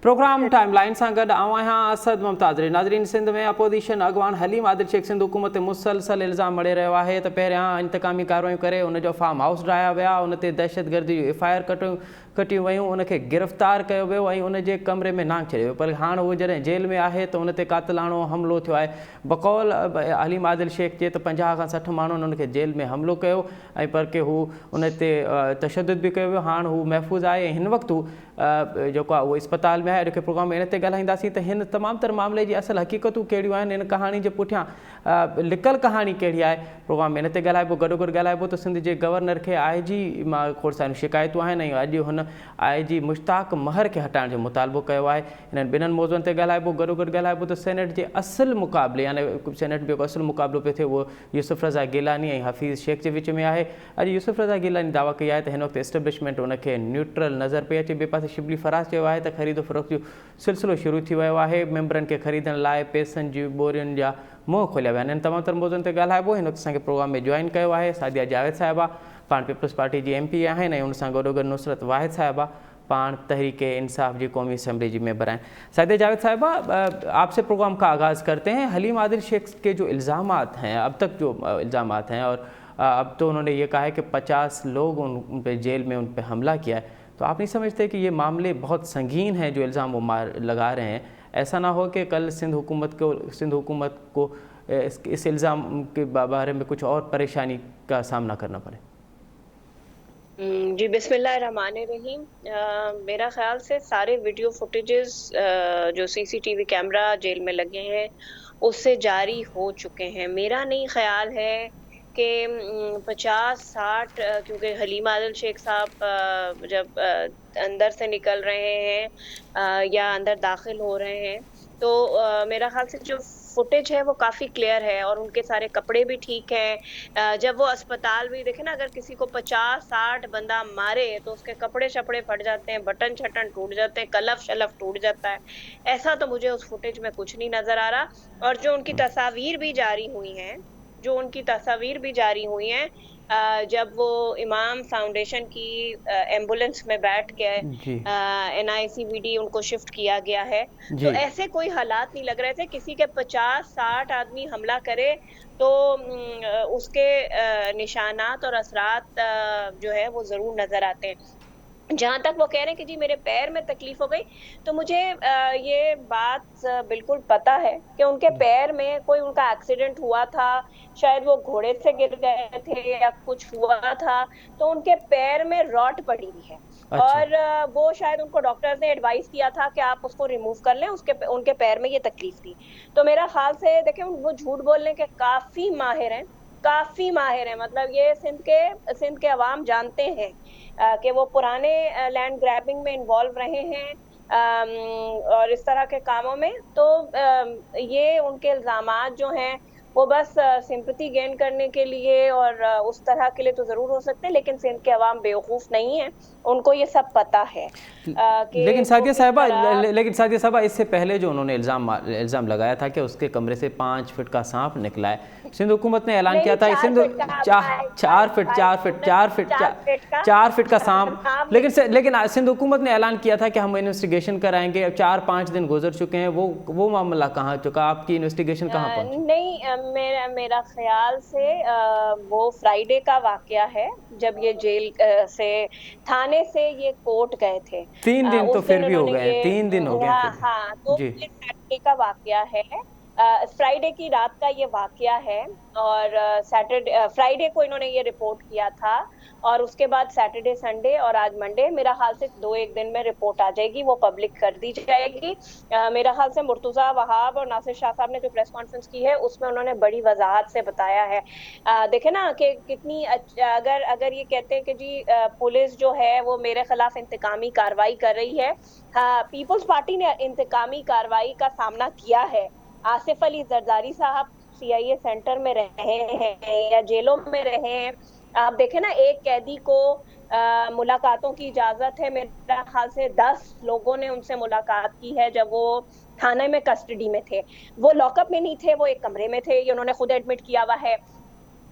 Programme timeline सां गॾु आऊं आहियां असद मुमताज़। नाज़रीन, सिंध में अपोजिशन अॻवान हलीम आदिल शेख सिंध हुकूमत ते मुसलसल इल्ज़ाम मड़ी रहियो आहे त पहिरियां इंतकामी कार्रवाई करे उनजो फार्म हाउस ढाया विया, उन ते दहशतगर्दी जूं FIR कटियूं वयूं, उनखे गिरफ़्तार कयो वियो ऐं उनजे कमरे में नांग छॾियो वियो। पर हाणे उहो जॾहिं जेल में आहे त उन ते क़ातिलाणो हमिलो थियो आहे। बक़ौल हलीम आदिल शेख जे त 50 खां 60 माण्हुनि उनखे जेल में हमिलो कयो ऐं पर के हू उन ते तशदुद बि कयो वियो। हाणे हू महफ़ूज़ आहे ऐं हिन वक़्तु जेको आहे उहो इस्पताल में आहे। अॼु प्रोग्राम में इन ते ॻाल्हाईंदासीं त हिन तमामु तर मामले जी असल हक़ीक़तूं कहिड़ियूं आहिनि, हिन कहाणी जे पुठियां लिकल कहाणी कहिड़ी आहे। प्रोग्राम में इन ते ॻाल्हाइबो। गॾोगॾु ॻाल्हाइबो त सिंध जे गवर्नर खे IG मां खोड़ सारियूं शिकायतूं आहिनि ऐं अॼु हुन IG मुश्ताक महर खे हटाइण जो मुतालबो कयो आहे। हिननि ॿिन्हिनि मौज़ुअनि ते ॻाल्हाइबो। गॾोगॾु ॻाल्हाइबो त सेनेट जे असुलु मुक़ाबले, यानी सेनेट में जेको असुलु मुक़ाबिलो पियो थिए उहो यूसुफ रज़ा गिलानी ऐं हफ़ीज़ शेख जे विच में आहे। अॼु यूसुफ रज़ा गिलानी दावा कई आहे त हिन वक़्तु एस्टेब्लिशमेंट उनखे न्यूट्रल नज़र पई अचे। ॿिए पासे शिबली फराज़ चयो आहे त ख़रीदो फ़रोख़्त जो सिलसिलो शुरू थी वियो आहे। मेंबरनि खे ख़रीदण लाइ पैसनि जी ॿोरियुनि जा मुंहुं खोलिया विया आहिनि। तमामु तर मौज़ुअनि ते ॻाल्हाइबो। हिन वक़्तु असांखे प्रोग्राम में जॉइन कयो आहे सादिया जावेद साहिबा, पाण पीपल्स पार्टी जी MP आहिनि ऐं उन सां गॾोगॾु नुसरत वाहिद साहिबा, पाण तहरीक इंसाफ जी कौमी असम्बली जी मेंबर हैं। सादिया जावेद साहिबा, आपसे प्रोग्राम का आगाज़ करते हैं। हलीम आदिल शेख के जो इल्ज़ामात हैं, अब तक जो इल्ज़ामात हैं, और अब तो उन्होंने ये कहा है कि 50 लोग उन पे जेल में उन पे हमला किया है, तो आप नहीं समझते कि ये मामले बहुत संगीन हैं जो इल्ज़ाम वो लगा रहे हैं? ऐसा ना हो कि कल सिंध हुकूमत को इस इल्ज़ाम के बारे में कुछ और परेशानी का सामना करना पड़े। जी, बिस्मिल्लाहिर्रहमानिर्रहीम। मेरा ख्याल से सारे वीडियो फुटेजेस जो CCTV कैमरा जेल में लगे हैं उससे जारी हो चुके हैं। मेरा नहीं ख्याल है कि 50-60 क्योंकि हलीम आदिल शेख साहब जब अंदर से निकल रहे हैं या अंदर दाखिल हो रहे हैं तो मेरा ख्याल से जो फुटेज है वो काफ़ी क्लियर है और उनके सारे कपड़े भी ठीक हैं। जब वो अस्पताल भी देखे ना, अगर किसी को 50-60 बंदा मारे तो उसके कपड़े शपड़े फट जाते हैं, बटन छटन टूट जाते हैं, कलफ शलफ टूट जाता है। ऐसा तो मुझे उस फुटेज में कुछ नहीं नजर आ रहा। और जो उनकी तस्वीर भी जारी हुई हैं, जब वो इमाम फाउंडेशन की एम्बुलेंस में बैठ के NICVD उनको शिफ्ट किया गया है, तो ऐसे कोई हालात नहीं लग रहे थे। किसी के 50-60 आदमी हमला करे तो उसके निशानात और असरात जो है वो जरूर नजर आते हैं। जहाँ तक वो कह रहे हैं कि जी मेरे पैर में तकलीफ हो गई, तो मुझे ये बात बिल्कुल पता है कि उनके पैर में कोई उनका एक्सीडेंट हुआ था, शायद वो घोड़े से गिर गए थे या कुछ हुआ था, तो उनके पैर में रॉड पड़ी हुई है। और वो शायद उनको डॉक्टर्स ने एडवाइस किया था कि आप उसको रिमूव कर लें, उनके पैर में ये तकलीफ थी। तो मेरा ख्याल से देखें, वो झूठ बोलने के काफी माहिर हैं। मतलब ये सिंध के अवाम जानते हैं कि वो पुराने लैंड ग्रैबिंग में इन्वॉल्व रहे हैं और इस तरह के कामों में। तो ये उनके इल्जामात जो हैं वो बस सिंपैथी गेन करने के लिए और उस तरह के लिए तो जरूर हो सकते हैं, लेकिन सिंध के अवाम बेवकूफ नहीं है, उनको ये सब पता है। लेकिन सादिया साहबा, इससे पहले जो उन्होंने इल्ज़ाम लगाया था कि उसके कमरे से 5 फीट का सांप निकला है, सिंध हुकूमत ने ऐलान किया था 4 फीट का सांप, लेकिन सिंध हुकूमत ने ऐलान किया था कि हम इन्वेस्टिगेशन कराएंगे। 4-5 दिन गुजर चुके हैं, वो मामला कहाँ चुका? आपकी इन्वेस्टिगेशन कहाँ पहुंची? नहीं, मेरा ख्याल से वो फ्राइडे का वाकया है, जब ये जेल से थाने से ये कोर्ट गए थे। 3 दिन तो फिर भी हो गए, 3 दिन हो गए। हाँ, तो ये सैटरडे का वाकया है, फ्राइडे की रात का ये वाकया है। और फ्राइडे को इन्होंने ये रिपोर्ट किया था और उसके बाद सैटरडे, संडे और आज मंडे, मेरा ख्याल से 2-1 दिन में रिपोर्ट आ जाएगी, वो पब्लिक कर दी जाएगी। मेरा ख्याल से मुर्तुजा वहाब और नासिर शाह साहब ने जो प्रेस कॉन्फ्रेंस की है उसमें उन्होंने बड़ी वजाहत से बताया है। देखे ना कि कितनी अगर ये कहते हैं कि जी पुलिस जो है वो मेरे खिलाफ इंतकामी कार्रवाई कर रही है, पीपल्स पार्टी ने इंतकामी कार्रवाई का सामना किया है। आसिफ अली जरदारी साहब CIA सेंटर में रहे हैं या जेलों में रहे हैं। आप देखें ना, एक कैदी को मुलाकातों की इजाजत है, मेरा ख्याल से 10 लोगों ने उनसे मुलाकात की है जब वो थाने में कस्टडी में थे। वो लॉकअप में नहीं थे, वो एक कमरे में थे, ये उन्होंने खुद एडमिट किया हुआ है।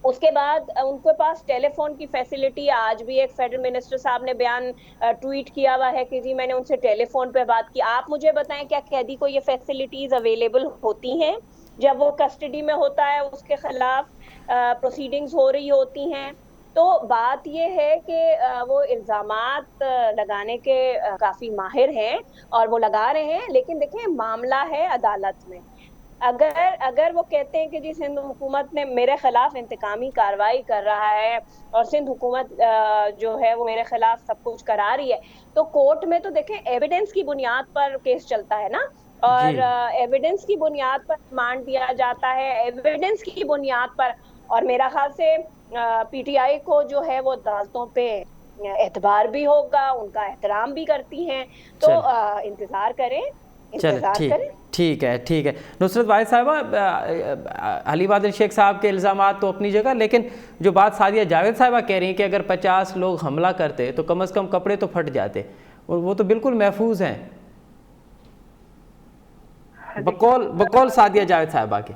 उसके बाद उनके पास टेलीफोन की फैसिलिटी, आज भी एक फेडरल मिनिस्टर साहब ने बयान ट्वीट किया हुआ है कि जी मैंने उनसे टेलीफोन पे बात की। आप मुझे बताएं, क्या कैदी को ये फैसिलिटीज अवेलेबल होती हैं जब वो कस्टडी में होता है, उसके खिलाफ प्रोसीडिंग्स हो रही होती हैं? तो बात ये है कि वो इल्जामात लगाने के काफी माहिर हैं और वो लगा रहे हैं, लेकिन देखिए मामला है अदालत में। अगर अगर वो कहते हैं कि जी सिंध हुकूमत ने मेरे खिलाफ इंतकामी कार्रवाई कर रहा है और सिंध हुकूमत जो है वो मेरे खिलाफ सब कुछ करा रही है, तो कोर्ट में तो देखें एविडेंस की बुनियाद पर केस चलता है ना, और एविडेंस की बुनियाद पर रिमांड दिया जाता है, एविडेंस की बुनियाद पर। और मेरा ख्याल से पीटीआई को जो है वो अदालतों पे एतबार भी होगा, उनका एहतराम भी करती हैं, तो इंतजार करें, इंतजार करें। ठीक है नुसरत वाहिद साहिबा, हलीम आदिल शेख साहब के इल्ज़ामात तो अपनी जगह, लेकिन जो बात सादिया जावेद साहिबा कह रही हैं कि अगर 50 लोग हमला करते तो कम से कम कपड़े तो फट जाते, और वो तो बिल्कुल महफूज हैं बकौल सादिया जावेद साहिबा के।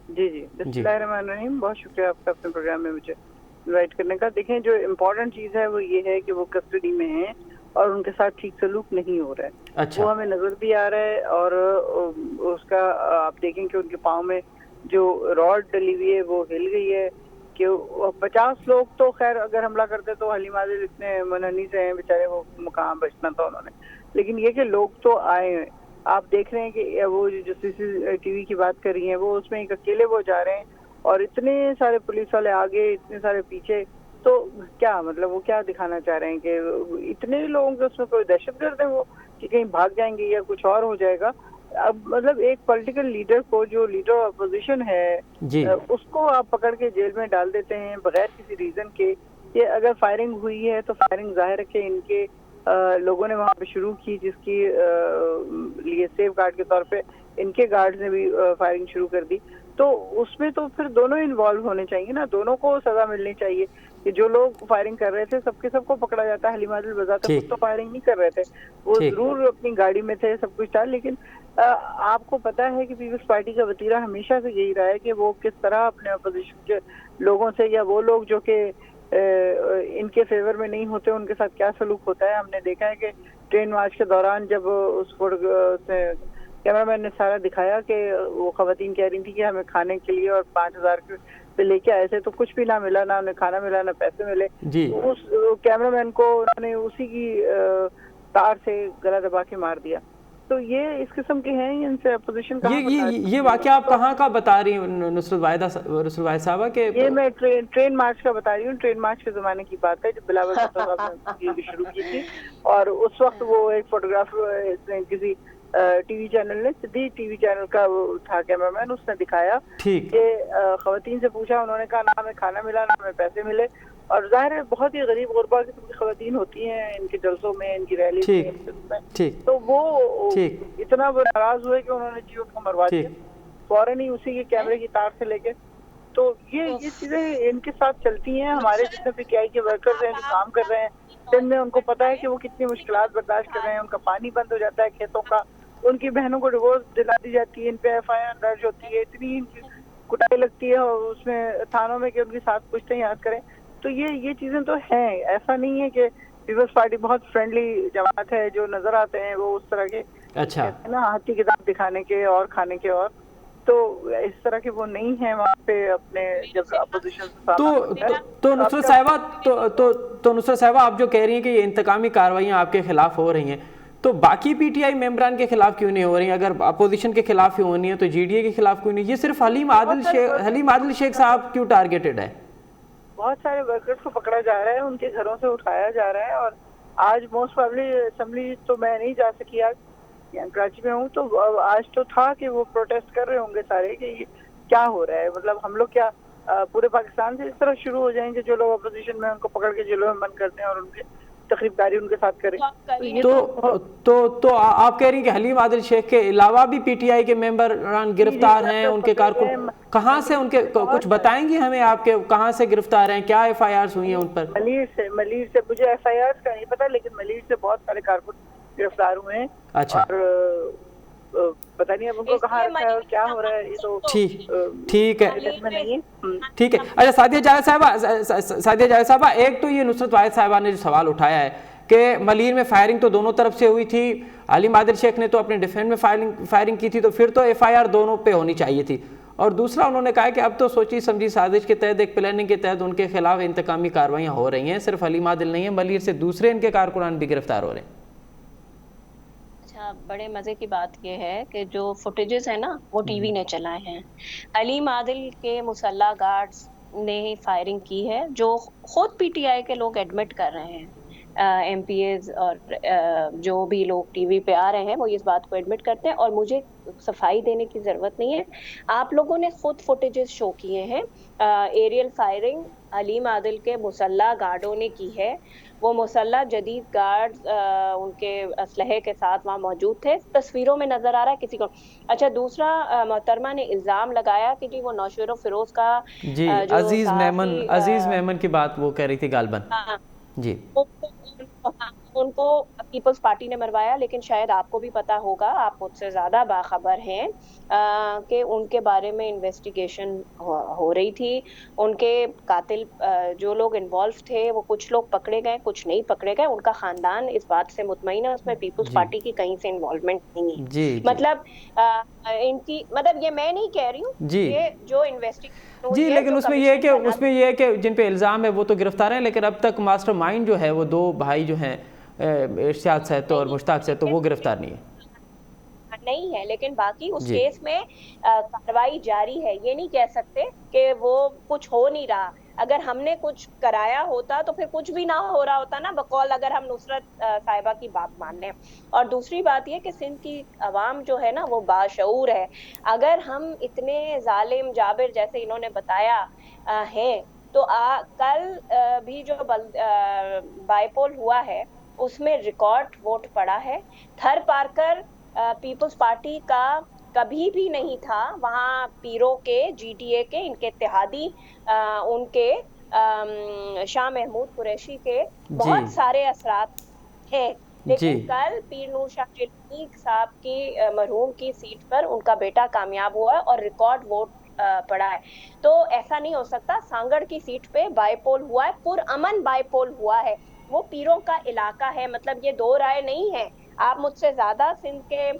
जी बिस्मिल्लाहिर्रहमानिर्रहीम, बहुत शुक्रिया आपका अपने प्रोग्राम में मुझे इनवाइट करने का। देखें, जो इम्पोर्टेंट चीज़ है वो ये है कि वो कस्टडी में हैं और उनके साथ ठीक सलूक नहीं हो रहा है। अच्छा। वो हमें नजर भी आ रहा है, और उसका आप देखें कि उनके पाँव में जो रॉड डली हुई है वो हिल गई है। कि 50 लोग तो खैर अगर हमला करते तो हलीम आदिल इतने मनहनी से हैं बेचारे, वो मुकाम बचना था उन्होंने, लेकिन ये कि लोग तो आए हैं। आप देख रहे हैं कि वो जो CCTV की बात कर रही हैं, वो उसमें एक अकेले वो जा रहे हैं और इतने सारे पुलिस वाले आगे, इतने सारे पीछे। तो क्या मतलब वो क्या दिखाना चाह रहे हैं कि इतने लोगों के उसमें कोई दहशतगर्द है वो, कि कहीं भाग जाएंगे या कुछ और हो जाएगा? अब मतलब एक पॉलिटिकल लीडर को, जो लीडर ऑफ अपोजिशन है, उसको आप पकड़ के जेल में डाल देते हैं बगैर किसी रीजन के। कि अगर फायरिंग हुई है तो फायरिंग जाहिर है कि इनके लोगों ने वहां पे शुरू की, जिसकी लिए सेफ गार्ड के तौर पे इनके गार्ड्स ने भी फायरिंग शुरू कर दी। तो उसमें तो फिर दोनों इन्वॉल्व होने चाहिए ना, दोनों को सजा मिलनी चाहिए। कि जो लोग फायरिंग कर रहे थे सबके सबको पकड़ा जाता है। हलीम आदिल बजाते खुद तो फायरिंग नहीं कर रहे थे, वो जरूर अपनी गाड़ी में थे, सब कुछ था, लेकिन आपको पता है कि पीपल्स पार्टी का वतीरा हमेशा से यही रहा है कि वो किस तरह अपने अपोजिशन के लोगों से, या वो लोग जो कि इनके फेवर में नहीं होते उनके साथ क्या सलूक होता है। हमने देखा है कि ट्रेन मार्च के दौरान जब उस कैमरामैन ने सारा दिखाया कि वो खवातीन कह रही थी कि हमें खाने के लिए और 5000 पे लेके आए थे, तो कुछ भी ना मिला, ना उन्हें खाना मिला, ना पैसे मिले। तो उस कैमरामैन को उन्होंने उसी की तार से गला दबा के मार दिया। तो ये इस किस्म के हैं, इनसे अपोजिशन का ये वाकया आप कहाँ का बता रही हैं नुसरत वाहिद साहबा के? ये मैं ट्रेन मार्च का बता रही हूँ। ट्रेन मार्च के जमाने की बात है जब बिलावल भुट्टो साहब ने शुरू की थी, और उस वक्त वो एक फोटोग्राफर किसी टीवी चैनल ने, सिद्धि टीवी चैनल का वो था कैमरामैन, उसने दिखाया कि खवातीन से पूछा, उन्होंने कहा ना हमें खाना मिला, ना हमें पैसे मिले। और जाहिर है बहुत ही गरीब गुरबा किस्म की खवातीन होती हैं इनके जलसों में, इनकी रैली में, तो वो इतना वो नाराज हुए कि उन्होंने जीव को मरवा दिया फौरन ही उसी के कैमरे की तार से लेके। तो ये चीजें इनके साथ चलती हैं। हमारे जितने पीटीआई के वर्कर्स हैं जो काम कर रहे हैं सिंध में, उनको पता है कि वो कितनी मुश्किलात बर्दाश्त कर रहे हैं। उनका पानी बंद हो जाता है खेतों का, उनकी बहनों को डिवोर्स दिला दी जाती है, इन पे FIR दर्ज होती है, इतनी इनकी कुटाई लगती है और उसमें थानों में कि उनकी साथ पूछते हैं याद करें। तो ये चीजें तो हैं। ऐसा नहीं है कि पीपल्स पार्टी बहुत फ्रेंडली जमात है जो नजर आते हैं वो उस तरह के, अच्छा ना, हाथी किताब दिखाने के और खाने के, और तो इस तरह के वो नहीं है वहाँ पे अपने जब अपोजिशन से। तो नुसरत साहिबा, तो नुसरत साहिबा, आप जो कह रही हैं कि ये इंतकामी कार्रवाइयाँ आपके खिलाफ हो रही हैं, तो बाकी पीटीआई मेंबरान के खिलाफ क्यों नहीं हो रही? अगर अपोजिशन के खिलाफ ही होनी है तो GDA के खिलाफ क्यों नहीं? ये सिर्फ हलीम आदिल शेख साहब क्यों टारगेटेड है? बहुत सारे वर्कर्स को पकड़ा जा रहा है, उनके घरों से उठाया जा रहा है। और आज मोस्ट प्रोबेबली असेंबली तो मैं नहीं जा सकी, आज कराची में हूँ, तो आज तो था कि वो प्रोटेस्ट कर रहे होंगे सारे कि क्या हो रहा है। मतलब हम लोग क्या पूरे पाकिस्तान से इस तरह शुरू हो जाएंगे, जो लोग अपोजिशन में उनको पकड़ के जेलों में बंद करते हैं और उनके तकरीबदारी उनके साथ करें। तो आप कह रही हैं कि हलीम आदिल शेख के अलावा भी पीटीआई के मेंबर गिरफ्तार हैं, उनके कारकुन कहाँ से, उनके कुछ बताएंगे हमें, आपके कहाँ से गिरफ्तार हैं, क्या FIRs हुई हैं उन पर? मलीर से मुझे FIRs का नहीं पता, लेकिन मलीर से बहुत सारे कारकुन गिरफ्तार हुए हैं। अच्छा। और पता नहीं अब उनको कहाँ रखा है और क्या हो रहा है, ये तो ठीक है नहीं है। ठीक है। अच्छा सादिया जावेद साहबा, एक तो ये नुसरत वाहिद साहबा ने जो सवाल उठाया है कि मलीर में फायरिंग तो दोनों तरफ से हुई थी, हलीम आदिल शेख ने तो अपने डिफेंस में फायरिंग की थी, तो फिर तो FIR दोनों पे होनी चाहिए थी। और दूसरा उन्होंने कहा कि अब तो सोची समझी साजिश के तहत, एक प्लानिंग के तहत उनके खिलाफ इंतकामी कार्रवाइयाँ हो रही हैं। सिर्फ हलीम आदिल नहीं है, मलीर से दूसरे इनके कारकुनान भी गिरफ्तार हो रहे हैं। अच्छा, बड़े मजे की बात यह है कि जो फुटेजेस है ना वो टीवी ने चलाए हैं। हलीम आदिल के मुसल्ला गार्ड्स ने फायरिंग की है, जो खुद PTI के लोग एडमिट कर रहे हैं। MPAs और जो भी लोग टीवी पे आ रहे हैं वो इस बात को एडमिट करते हैं, और मुझे सफाई देने की जरूरत नहीं है। आप लोगों ने खुद फुटेजेस शो किए हैं। एरियल फायरिंग हलीम आदिल के मुसल्ला गार्डों ने की है। वो मुसल्ला जदीद गार्ड्स उनके असलहे के साथ वहाँ मौजूद थे, तस्वीरों में नजर आ रहा है किसी को। अच्छा, दूसरा मोहतरमा ने इल्जाम लगाया कि जी वो नौशेरो फिरोज का जी अजीज मेमन की बात वो कह रही थी गालबन। जी उनको पीपल्स पार्टी ने मरवाया, लेकिन शायद आपको भी पता होगा, आप मुझसे ज्यादा बाखबर हैं कि उनके बारे में इन्वेस्टिगेशन हो रही थी। उनके कातिल जो लोग इन्वॉल्व थे वो कुछ लोग पकड़े गए, कुछ नहीं पकड़े गए। उनका खानदान इस बात से मुतमईन है, उसमें पीपल्स पार्टी की कहीं से इन्वॉल्वमेंट नहीं है। जी मतलब इनकी, मतलब ये मैं नहीं कह रही हूँ, ये जो इन्वेस्टिगेशन जी, लेकिन उसमें ये है कि जिन पे इल्ज़ाम है वो तो गिरफ्तार हैं, लेकिन अब तक मास्टरमाइंड जो है वो दो भाई जो हैं इरशाद सहतो और मुश्ताक सहतो, वो गिरफ्तार नहीं है। लेकिन बाकी उस केस में कार्रवाई जारी है। ये नहीं कह सकते कि वो कुछ हो नहीं रहा। अगर हमने कुछ कराया होता तो फिर कुछ भी ना हो रहा होता ना, बकौल अगर हम नुसरत साहिबा की बात मान लें। और दूसरी बात ये कि सिंध की अवाम जो है ना वो बाशऊर है। अगर हम इतने जालिम जाबिर जैसे इन्होंने बताया है, तो कल भी जो बाइपोल हुआ है उसमें रिकॉर्ड वोट पड़ा है। थर पार्कर पीपल्स पार्टी का कभी भी नहीं था वहाँ, पीरों के GTA के इनके इत्तेहादी उनके शाह महमूद कुरैशी के बहुत सारे असरात थे। लेकिन कल पीर नूर शाह चिश्ती साहब की मरहूम की सीट पर उनका बेटा कामयाब हुआ है और रिकॉर्ड वोट पड़ा है। तो ऐसा नहीं हो सकता। सांगड़ की सीट पे बाइपोल हुआ है, पुरअमन बाइपोल हुआ है। वो पीरों का इलाका है, मतलब ये दो राय नहीं है। आप मुझसे ज्यादा सिंध के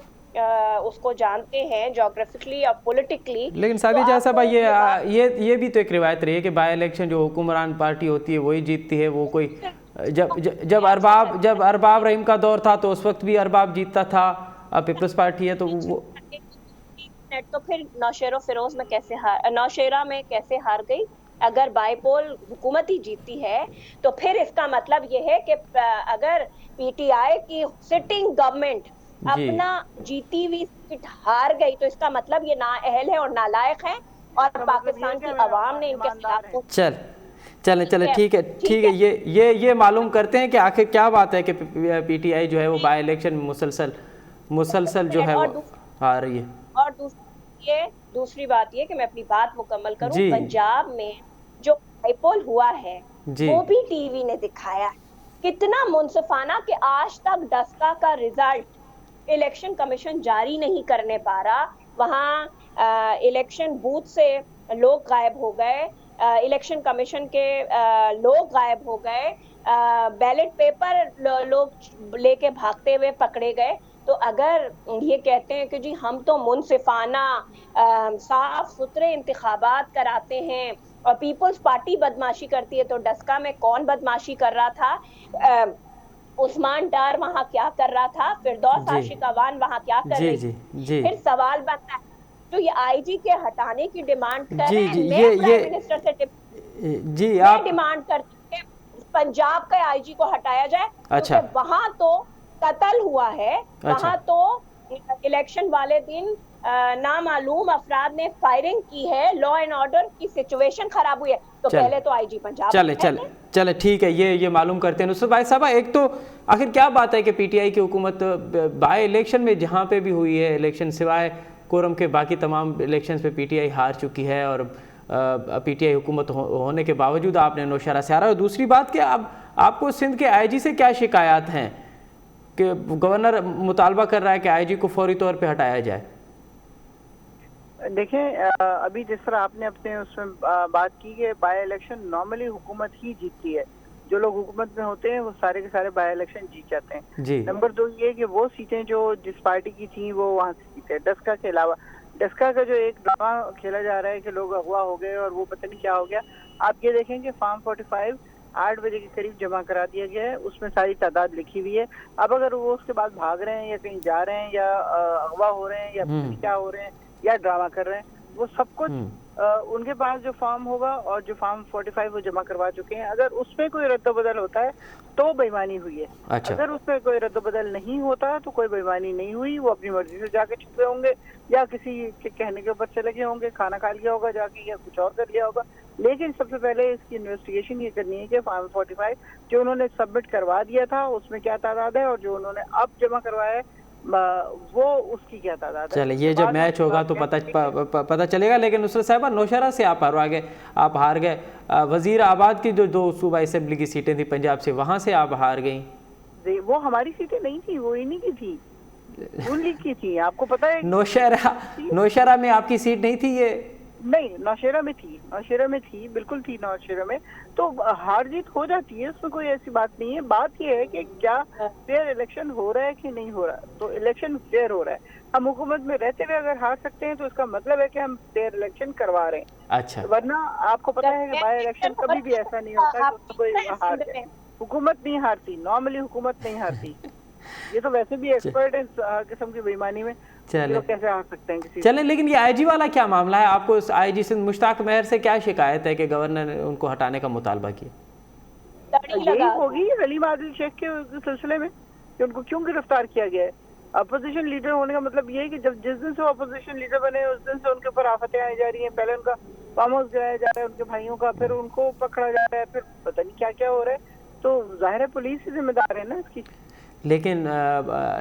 उसको जानते हैं जोग्राफिकली और पॉलिटिकली। लेकिन सादिया जावेद साहब, ये भी तो एक रिवायत रही है कि बाई इलेक्शन जो हुक्मरान पार्टी होती है वही जीतती है। वो कोई जब अरबाब रहीम का दौर था तो उस वक्त भी अरबाब जीतता था। अब पीपल्स पार्टी है तो वो तो फिर नौशेरा में कैसे हार गई? अगर बाइपोल हुकूमत ही जीतती है तो फिर इसका मतलब ये है कि अगर PTI की सिटिंग गवर्नमेंट अपना जीती हुई सीट हार गई तो इसका मतलब ये नाअहल है और नालायक है, और पाकिस्तान की आवाम ने इनके खिलाफ चले ठीक है। ये मालूम करते हैं कि आखिर क्या बात है कि PTI जो है वो बाई इलेक्शन मुसलसल जो है वो हार रही है। और दूसरी बात ये कि मैं अपनी बात मुकम्मल करूं, पंजाब में जो बाइपोल हुआ है वो भी टीवी ने दिखाया है। कितना मुनसिफाना कि आज तक डस्का का रिजल्ट इलेक्शन कमीशन जारी नहीं करने पा रहा। वहाँ इलेक्शन बूथ से लोग गायब हो गए, इलेक्शन कमीशन के लोग गायब हो गए, बैलेट पेपर लोग लेके भागते हुए पकड़े गए। तो अगर ये कहते हैं कि जी हम तो मुनसिफाना साफ सुथरे इंतखाबात कराते हैं और पीपल्स पार्टी बदमाशी करती है, तो डस्का में कौन बदमाशी कर रहा था? उस्मान डार वहाँ क्या कर रहा था? फिरदौस आशिकावान वहाँ क्या कर रही थी? फिर सवाल बनता है जो ये IG के हटाने की डिमांड कर रहे हैं। मैं प्राइम मिनिस्टर से आप डिमांड करती है पंजाब के IG को हटाया जाए। अच्छा। तो वहाँ तो कत्ल हुआ है। वहाँ तो इलेक्शन वाले दिन नामालूम अफराद ने फायरिंग की है, लॉ एंड ऑर्डर की सिचुएशन खराब हुई है। तो पहले तो IG पंजाब चले ठीक है, ये मालूम करते हैं। नुसरत भाई साहब, एक तो आखिर क्या बात है कि PTI की हुकूमत बाई इलेक्शन में जहाँ पे भी हुई है इलेक्शन, सिवाय कोरम के बाकी तमाम इलेक्शंस पे PTI हार चुकी है, और PTI हुकूमत होने के बावजूद आपने नौशहरा से हारा। और दूसरी बात कि आपको सिंध के IG से क्या शिकायत हैं कि गवर्नर मुतालबा कर रहा है कि IG को फौरी तौर पे हटाया जाए? देखें, अभी जिस तरह आपने अपने उसमें बात की कि बाय इलेक्शन नॉर्मली हुकूमत ही जीतती है। जो लोग हुकूमत में होते हैं वो सारे के सारे बाय इलेक्शन जीत जाते हैं। जी नंबर 2 ये कि वो सीटें जो जिस पार्टी की थी वो वहाँ से जीते। डस्का के अलावा डस्का का जो एक ड्रामा खेला जा रहा है कि लोग अगवा हो गए और वो पता नहीं क्या हो गया। आप ये देखें कि फार्म 45 8 बजे के करीब जमा करा दिया गया है, उसमें सारी तादाद लिखी हुई है। अब अगर वो उसके बाद भाग रहे हैं या कहीं जा रहे हैं या अगवा हो रहे हैं या पता नहीं क्या हो रहे हैं या ड्रामा कर रहे हैं, वो सब कुछ उनके पास जो फॉर्म होगा और जो फॉर्म 45 वो जमा करवा चुके हैं। अगर उसमें कोई रद्द-बदल होता है तो बेईमानी हुई है। अच्छा। अगर उसमें कोई रद्द-बदल नहीं होता तो कोई बेईमानी नहीं हुई। वो अपनी मर्जी से जाके छुपे होंगे या किसी के कहने के ऊपर चले गए होंगे, खाना खा लिया होगा जाके या कुछ और कर लिया होगा। लेकिन सबसे पहले इसकी इन्वेस्टिगेशन ये करनी है कि फॉर्म 45 जो उन्होंने सबमिट करवा दिया था उसमें क्या तादाद है और जो उन्होंने अब जमा करवाया है वो उसकी क्या तादाद है। चले, ये जब मैच होगा तो पता चलेगा। लेकिन नुसरत साहिबा, नौशहरा से आप हार गए। वजीर आबाद की जो 2 सूबा असेंबली की सीटें थी पंजाब से, वहाँ से आप हार गई। वो हमारी सीटें नहीं थी, वो इन्हीं की थी, नून लीग की थी। आपको पता है नौशहरा में आपकी सीट नहीं थी? ये नहीं, नौशहरा में थी, नौशहरा में थी, बिल्कुल थी नौशहरा में। तो हार जीत हो जाती है, उसमें कोई ऐसी बात नहीं है। बात यह है कि क्या फेयर इलेक्शन हो रहा है कि नहीं हो रहा। तो इलेक्शन फेयर हो रहा है। हम हुकूमत में रहते हुए अगर हार सकते हैं तो इसका मतलब है कि हम फेयर इलेक्शन करवा रहे हैं। अच्छा। वरना आपको पता है कि बाय इलेक्शन कभी भी ऐसा नहीं होता कि कोई हार जाए। हुकूमत नहीं हारती, नॉर्मली हुकूमत नहीं हारती। ये तो वैसे भी एक्सपर्ट है इस किस्म की बेईमानी में। चले कैसे हार सकते हैं किसी चले। लेकिन ये आईजी वाला क्या मामला है? आपको इस आईजी सिंध मुश्ताक मेहर से क्या शिकायत है कि गवर्नर ने उनको हटाने का मुतालबा किया? यही होगी हलीम आदिल शेख के सिलसिले में कि उनको क्यों गिरफ्तार किया गया है। अपोजिशन लीडर होने का मतलब ये है कि जब जिस दिन से वो अपोजिशन लीडर बने उस दिन से उनके ऊपर आफतें आई जा रही हैं। पहले उनका फार्म हाउस गिराया जा रहा है उनके भाइयों का, फिर उनको पकड़ा जा रहा है, फिर पता नहीं क्या क्या हो रहा है। तो जाहिर है पुलिस ही जिम्मेदार है ना इसकी। लेकिन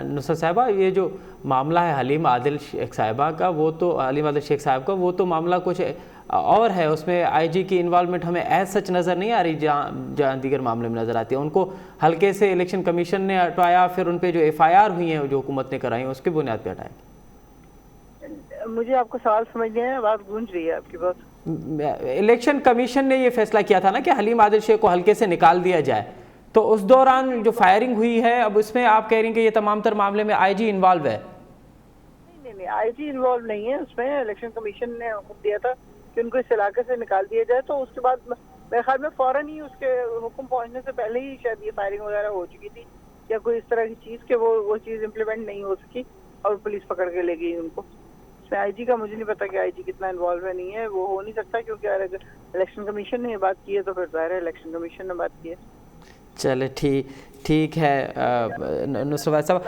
नुसरत साहिबा, ये जो मामला है हलीम आदिल शेख साहिबा का, वो तो हलीम आदिल शेख साहब का वो तो मामला कुछ और है। उसमें आईजी की इन्वॉल्वमेंट हमें एज सच नज़र नहीं आ रही जहाँ दीगर मामले में नज़र आती है। उनको हल्के से इलेक्शन कमीशन ने हटाया, फिर उन पर जो FIR हुई हैं जो हुकूमत ने कराई उसकी बुनियाद पर हटाया। मुझे आपको सवाल समझ नहीं आया, बात गूंज रही है आपकी बात। इलेक्शन कमीशन ने ये फैसला किया था ना कि हलीम आदिल शेख को हल्के से निकाल दिया जाए, तो उस दौरान जो फायरिंग हुई है, अब इसमें आप कह रही हैं कि ये तमाम तर मामले में आईजी इन्वॉल्व है? नहीं, आईजी इन्वॉल्व नहीं है उसमें। इलेक्शन कमीशन ने हुक्म दिया था कि उनको इस इलाके से निकाल दिया जाए। तो उसके बाद मेरे ख्याल में फौरन ही उसके हुक्म पहुंचने से पहले ही शायद ये फायरिंग वगैरह हो चुकी थी या कोई इस तरह की चीज़ कि वो चीज़ इम्प्लीमेंट नहीं हो सकी और पुलिस पकड़ के ले गई उनको। इसमें आईजी का मुझे नहीं पता कि आईजी कितना इन्वॉल्व है, नहीं है, वो हो नहीं सकता क्योंकि इलेक्शन कमीशन ने ये बात की है तो फिर जाहिर है इलेक्शन कमीशन ने बात की है। चले, ठीक है नुसरत साहब।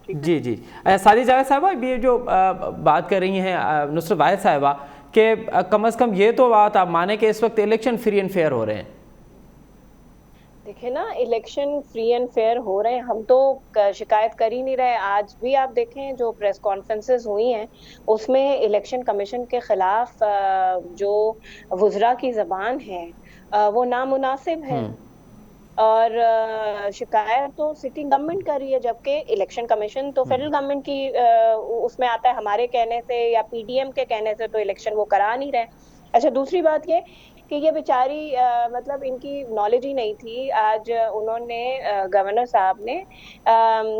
जी सादी जावेद साहबा, ये जो बात कर रही हैं नुसरत वाहिद साहबा कि कम से कम ये तो बात आप माने कि इस वक्त इलेक्शन फ्री एंड फेयर हो रहे हैं। देखें ना, इलेक्शन फ्री एंड फेयर हो रहे हैं, हम तो शिकायत कर ही नहीं रहे। आज भी आप देखें जो प्रेस कॉन्फ्रेंसेस हुई हैं उसमें इलेक्शन कमीशन के खिलाफ जो वुज़रा की ज़बान है वो नामुनासिब है और शिकायत तो सिटिंग गवर्नमेंट कर रही है, जबकि इलेक्शन कमीशन तो फेडरल गवर्नमेंट की उसमें आता है। हमारे कहने से या PDM के कहने से तो इलेक्शन वो करा नहीं रहे। अच्छा, दूसरी बात ये कि ये बेचारी मतलब इनकी नॉलेज ही नहीं थी। आज उन्होंने गवर्नर साहब ने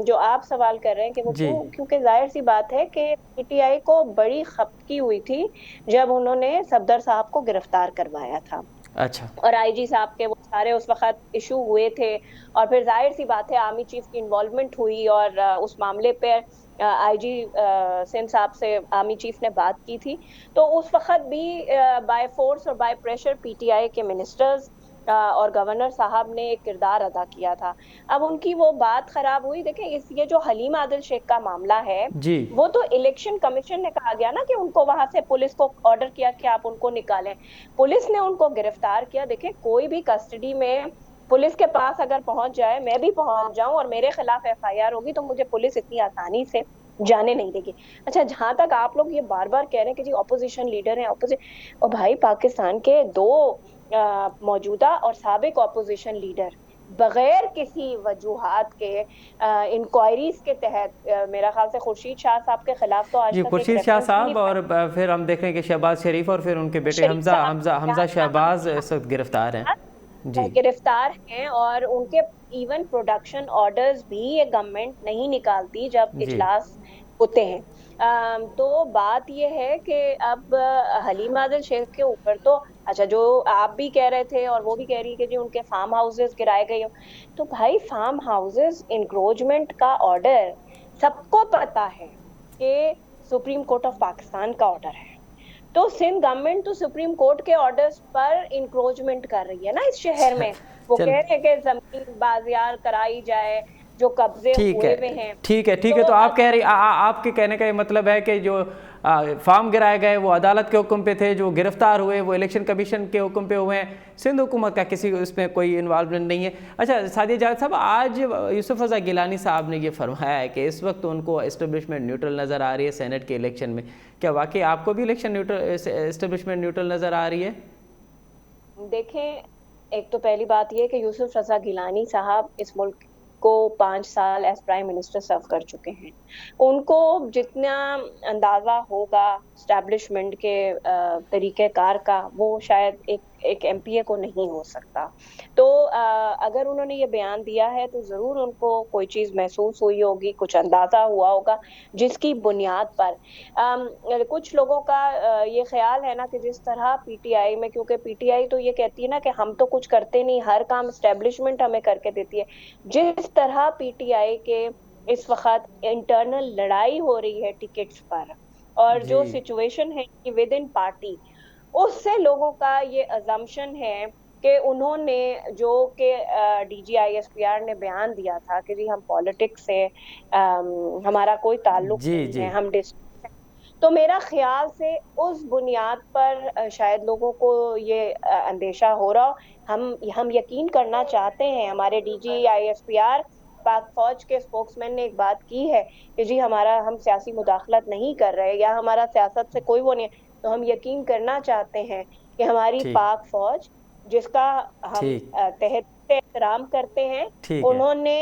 जो आप सवाल कर रहे हैं कि वो क्योंकि जाहिर सी बात है कि PTI को बड़ी खपकी हुई थी जब उन्होंने सफदर साहब को गिरफ्तार करवाया था। अच्छा। और आईजी साहब के वो सारे उस वक्त इशू हुए थे और फिर जाहिर सी बात है आर्मी चीफ की इन्वॉल्वमेंट हुई और उस मामले पे आईजी सिंध साहब से आर्मी चीफ ने बात की थी। तो उस वक्त भी बाय फोर्स और बाय प्रेशर PTI के मिनिस्टर्स और गवर्नर साहब ने एक किरदार अदा किया था। अब उनकी वो बात खराब हुई। देखें, ये जो हलीम आदिल शेख का मामला है वो तो इलेक्शन कमीशन ने कहा गया ना कि उनको वहां से पुलिस को ऑर्डर किया कि आप उनको निकालें, पुलिस ने उनको गिरफ्तार किया। देखें, कोई भी कस्टडी में पुलिस के पास अगर पहुंच जाए, मैं भी पहुंच जाऊं और मेरे खिलाफ FIR होगी तो मुझे पुलिस इतनी आसानी से जाने नहीं देगी। अच्छा, जहां तक आप लोग ये बार बार कह रहे हैं कि जी ऑपोजिशन लीडर हैं, और भाई पाकिस्तान के 2 मौजूदा और साबिक ऑपोजिशन लीडर बगैर किसी वजूहात के इंक्वायरीज के तहत मेरा ख्याल से खुर्शीद शाह साहब के खिलाफ तो आज जी, तक एक खुर्शीद शाह रेफरेंस भी साहब, नहीं और फिर हम देख रहे हैं कि शहबाज शरीफ और फिर उनके बेटे शरीफ हमजा साहब हमजा हमजा शहबाज इस वक्त गिरफ्तार हैं। जी गिरफ्तार हैं, और उनके इवन प्रोडक्शन ऑर्डर्स भी ये गवर्नमेंट नहीं निकालती जब जी इजलास होते हैं। तो बात ये है कि अब हलीम आदिल शेख के ऊपर तो अच्छा, जो आप भी कह रहे थे और वो भी कह रही है कि जी उनके फार्म हाउसेस गिराए गए हो, तो भाई फार्म हाउसेस इंक्रोचमेंट का ऑर्डर सबको पता है कि सुप्रीम कोर्ट ऑफ पाकिस्तान का ऑर्डर है। तो सिंध गवर्नमेंट तो सुप्रीम कोर्ट के ऑर्डर्स पर इंक्रोचमेंट कर रही है ना इस शहर में। वो चल कह रहे हैं कि जमीन बाजियार कराई जाए, जो कब्जे ठीक हुए है, हुए हैं। ठीक है, ठीक है। तो तो आप कह रही आपके कहने का ये मतलब है कि जो फार्म गिराए गए वो अदालत के हुक्म पे थे, जो गिरफ्तार हुए वो इलेक्शन कमीशन के हुक्म पे हुए हैं, सिंध हुकूमत का किसी उसमें कोई इन्वॉल्वमेंट नहीं है। अच्छा सादिया जावेद साहब, आज यूसुफ रज़ा गिलानी साहब ने ये फरमाया है कि इस वक्त उनको एस्टेब्लिशमेंट न्यूट्रल नज़र आ रही है सेनेट के इलेक्शन में। क्या वाकई आपको भी इलेक्शन न्यूट्रल एस्टेब्लिशमेंट न्यूट्रल नज़र आ रही है? देखें, एक तो पहली बात ये कि यूसुफ रजा गिलानी साहब इस मुल्क को 5 साल एज प्राइम मिनिस्टर सर्व कर चुके हैं। उनको जितना अंदाजा होगा स्टैब्लिशमेंट के तरीक़ेकार का, वो शायद एक एमपीए को नहीं हो सकता। तो अगर उन्होंने ये बयान दिया है तो ज़रूर उनको कोई चीज़ महसूस हुई होगी, कुछ अंदाज़ा हुआ होगा, जिसकी बुनियाद पर कुछ लोगों का ये ख्याल है ना कि जिस तरह पीटीआई में, क्योंकि पीटीआई तो ये कहती है ना कि हम तो कुछ करते नहीं, हर काम एस्टेब्लिशमेंट हमें करके देती है। जिस तरह पीटीआई के इस वक्त इंटरनल लड़ाई हो रही है टिकट्स पर, और जो सिचुएशन है कि विद इन पार्टी, उससे लोगों का ये अजम्पशन है कि उन्होंने जो कि डीजीआईएसपीआर ने बयान दिया था कि जी हम पॉलिटिक्स से हमारा कोई ताल्लुक नहीं है, हम तो मेरा ख्याल से उस बुनियाद पर शायद लोगों को ये अंदेशा हो रहा हो। हम यकीन करना चाहते हैं, हमारे डीजीआईएसपीआर पाक फौज के स्पोक्समैन ने एक बात की है कि जी हम सियासी मुदाखलत नहीं कर रहे, या हमारा सियासत से कोई वो नहीं है। तो हम यकीन करना चाहते हैं कि हमारी पाक फौज, जिसका हम तहत एहतराम करते हैं, उन्होंने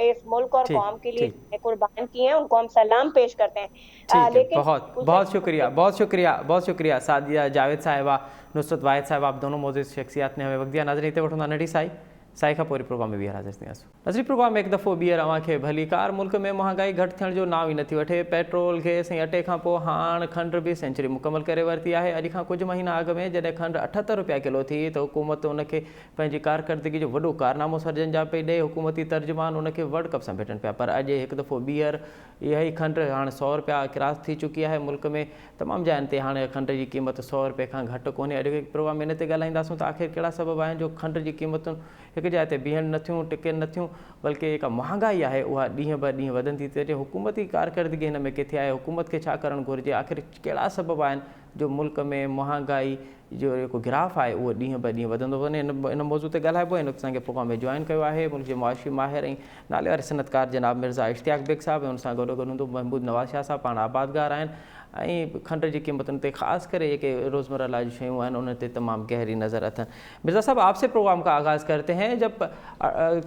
इस मुल्क और कौम के लिए कुर्बान किए हैं, उनको हम सलाम पेश करते हैं। लेकिन बहुत शुक्रिया, बहुत शुक्रिया, बहुत शुक्रिया सादिया जावेद साहिबा, नुसरत वाहिद साहिब, आप दोनों मौजूद शख्सियात ने हमें वक्त दिया। नाज़रीन हिते वठो नंढी साई खां पूरी प्रोग्राम में ॿीहर हाज़िर थींदासीं। नज़री प्रोग्राम में एक दफ़ो ॿीहर अव्हांखे भली कार। मुल्क में महांगाई घटि थियण जो नाव ई नथी वठे। पेट्रोल, गैस ऐं अटे खां पोइ हाणे खंड बि सेंचुरी मुकमल करे वरिती आहे। अॼु खां कुझु महीना अॻु में जॾहिं खंड 78 रुपया किलो थी त हुकूमत उनखे पंहिंजी कारकर्दगी जो वॾो कारनामो सर्जन जा पई ॾे। हुकूमती तर्जुमान उनखे वर्ल्ड कप सां भेटनि पिया, पर अॼु हिकु दफ़ो ॿीहर इहा ई खंड हाणे 100 रुपया क्रॉस थी चुकी आहे। मुल्क में तमामु जाइनि ते हाणे खंड जी क़ीमत 100 रुपए खां घटि कोन्हे। अॼु प्रोग्राम में इन ते ॻाल्हाईंदासूं त आख़िर कहिड़ा सबब आहिनि जो खंड जी क़ीमतूं हिकु जाइ ते बीहनि नथियूं, टिकनि नथियूं, बल्कि जेका महांगाई आहे उहा ॾींहं ब ॾींहं वधंदी थी अचे। हुकूमती कारकर्दगी हिन में किथे आहे? हुकूमत खे छा करणु घुरिजे? आख़िर कहिड़ा सबब आहिनि जो मुल्क में महांगाई जो जेको गिराफ आहे उहो ॾींहं ब ॾींहं वधंदो वञे? इन मौज़ूअ ते ॻाल्हाइबो आहे। हिन वक़्तु असांखे प्रोग्राम में जॉइन कयो आहे मुल्क जे मुआशी माहिर ऐं नाले वारे सनतकार जनाब मिर्ज़ा इश्तियाक बेग साहिब, ऐं हुन सां गॾोगॾु हूंदो महमूद नवाज़ शाह साहिब, पाण आबादगार आहिनि ऐं खंड जी क़ीमतुनि ते ख़ासि करे जेके रोज़मर्रा लाइ शयूं आहिनि उन ते तमामु गहरी नज़र अथनि। मिर्ज़ा साहब, आपसे प्रोग्राम का आगाज़ करते हैं। जब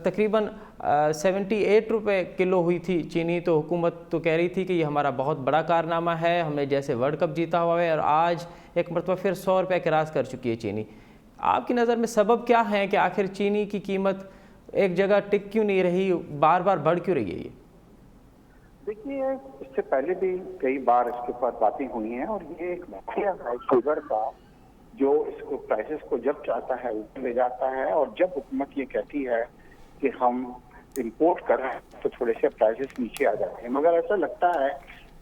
तकरीबन 78 रुपये किलो हुई थी चीनी, तो हुकूमत तो कह रही थी कि ये हमारा बहुत बड़ा कारनामा है, हमने जैसे वर्ल्ड कप जीता हुआ है, और आज एक मरतबा फिर 100 रुपये क्रॉस कर चुकी है चीनी। आपकी नज़र में सबब क्या है कि आखिर चीनी की कीमत एक जगह टिक क्यों नहीं रही, बार बार बढ़ क्यों रही है? ये देखिए, इससे पहले भी कई बार इसके ऊपर बातें हुई हैं, और ये एक वाक़या है शुगर का, जो इसको प्राइसेस को जब चाहता है ऊपर ले जाता है, और जब हुकूमत ये कहती है कि हम इंपोर्ट कर रहे हैं तो थोड़े से प्राइसेस नीचे आ जाते हैं। मगर ऐसा लगता है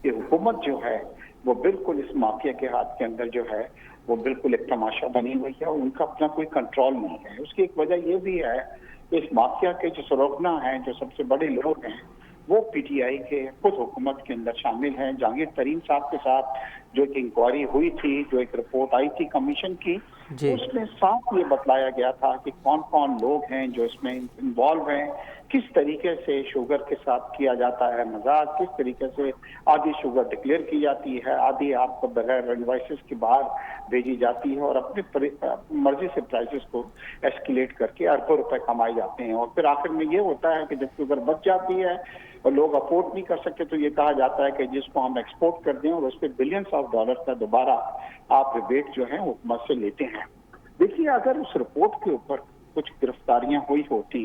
कि हुकूमत जो है वो बिल्कुल इस माफिया के हाथ के अंदर जो है वो बिल्कुल एक तमाशा बनी हुई है, और उनका अपना कोई कंट्रोल नहीं है। उसकी एक वजह ये भी है कि इस माफिया के जो सरगना हैं, जो सबसे बड़े लोग हैं, वो पीटीआई के खुद हुकूमत के अंदर शामिल हैं। जहांगीर तरीन साहब के साथ जो एक इंक्वायरी हुई थी, जो एक रिपोर्ट आई थी कमीशन की, उसमें साफ ये बतलाया गया था कि कौन कौन लोग हैं जो इसमें इन्वॉल्व हैं, किस तरीके से शुगर के साथ किया जाता है मजाक, किस तरीके से आधी शुगर डिक्लेयर की जाती है, आधी आपको बगैर इनवॉइसेस के बाहर भेजी जाती है और अपनी मर्जी से प्राइसेस को एस्केलेट करके अरबों रुपए कमाए जाते हैं। और फिर आखिर में ये होता है कि जब शुगर बच जाती है और लोग अफोर्ड नहीं कर सकते तो ये कहा जाता है कि जिसको हम एक्सपोर्ट कर दें और उस पर बिलियंस ऑफ डॉलर का दोबारा आप रिबेट जो है हुकूमत से लेते हैं। देखिए, अगर उस रिपोर्ट के ऊपर कुछ गिरफ्तारियां हुई होती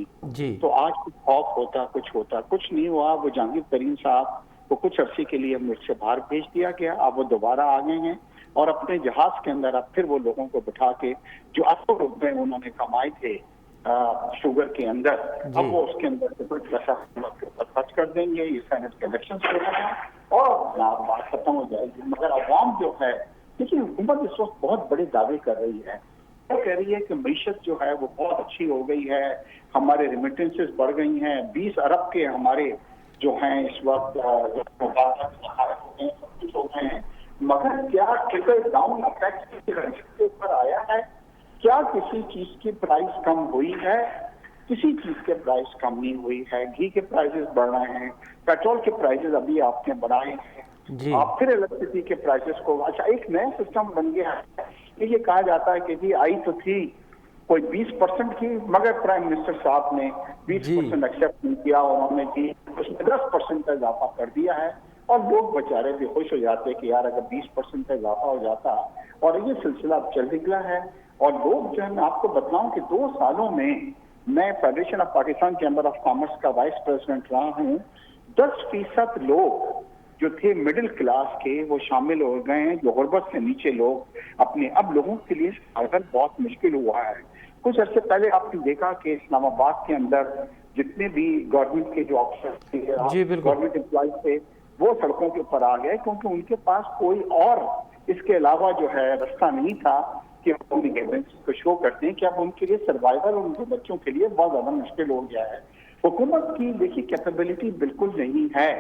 तो आज कुछ खौफ होता, कुछ नहीं हुआ। वो जहांगीर तरीन साहब को कुछ अरसे के लिए मुल्क से बाहर भेज दिया गया, अब वो दोबारा आ गए हैं और अपने जहाज के अंदर अब फिर वो लोगों को बिठा के जो अरबों रुपए उन्होंने कमाए थे शुगर के अंदर, अब वो उसके अंदर से कुछ पैसा खर्च कर देंगे। ये सेनेट के इलेक्शन हो रहे हैं और बात खत्म हो जाएगी। मगर अवाम जो है, देखिए हुकूमत इस वक्त बहुत बड़े दावे कर रही है। वो कह रही है कि मईशत जो है वो बहुत अच्छी हो गई है, हमारे रिमिटेंसेस बढ़ गई हैं, 20 अरब के हमारे जो हैं इस वक्त सब कुछ हो गए हैं। मगर क्या ट्रिकल डाउन इफेक्ट के ऊपर आया है? क्या किसी चीज की प्राइस कम हुई है? किसी चीज के प्राइस कम नहीं हुई है। घी के प्राइसेस बढ़ रहे हैं, पेट्रोल के प्राइसेस अभी आपने बढ़ाए हैं, आप फिर इलेक्ट्रिसिटी के प्राइसेस को, अच्छा एक नया सिस्टम बन गया है। ये कहा जाता है कि जी आई तो थी कोई 20% की, मगर प्राइम मिनिस्टर साहब ने 20% एक्सेप्ट नहीं किया और उन्होंने जी उसमें 10% का इजाफा कर दिया है। और लोग बेचारे भी खुश हो जाते कि यार अगर 20% का इजाफा हो जाता, और ये सिलसिला अब चल निकला है। और लोग जो है, मैं आपको बताऊं कि 2 सालों में मैं federation of Pakistan chamber of commerce का वाइस प्रेसिडेंट रहा हूँ। 10% लोग जो थे मिडिल क्लास के वो शामिल हो गए हैं, जो गुर्बत से नीचे लोग अपने, अब लोगों के लिए सर्वाइवल बहुत मुश्किल हुआ है। कुछ अर्से पहले आपने देखा कि इस्लामाबाद के अंदर जितने भी गवर्नमेंट के जो ऑफिसर थे, गवर्नमेंट एम्प्लॉय थे, वो सड़कों के ऊपर आ गए क्योंकि उनके पास कोई और इसके अलावा जो है रास्ता नहीं था कि वो अपनी गवर्नेंस को शो करते हैं कि अब उनके लिए सर्वाइवल और उनके बच्चों के लिए बहुत ज्यादा मुश्किल हो गया है। हुकूमत की देखिए कैपेबिलिटी बिल्कुल नहीं है।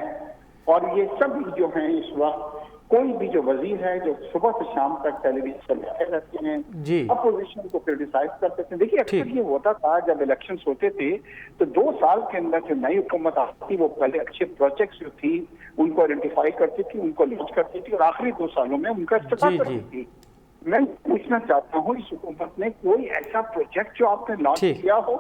और ये सब जो हैं इस वक्त, कोई भी जो वजीर है जो सुबह से शाम तक टेलीविजन पर बैठे रहते हैं, अपोजिशन को क्रिटिसाइज करते थे। देखिए अक्सर ये होता था जब इलेक्शंस होते थे तो 2 साल के अंदर जो नई हुकूमत आती थी वो पहले अच्छे प्रोजेक्ट्स जो थी उनको आइडेंटिफाई करती थी, उनको लॉन्च करती थी और आखिरी 2 सालों में उनका इस्तीफा करती थी। मैं पूछना चाहता हूँ, इस हुकूमत ने कोई ऐसा प्रोजेक्ट जो आपने लॉन्च किया हो?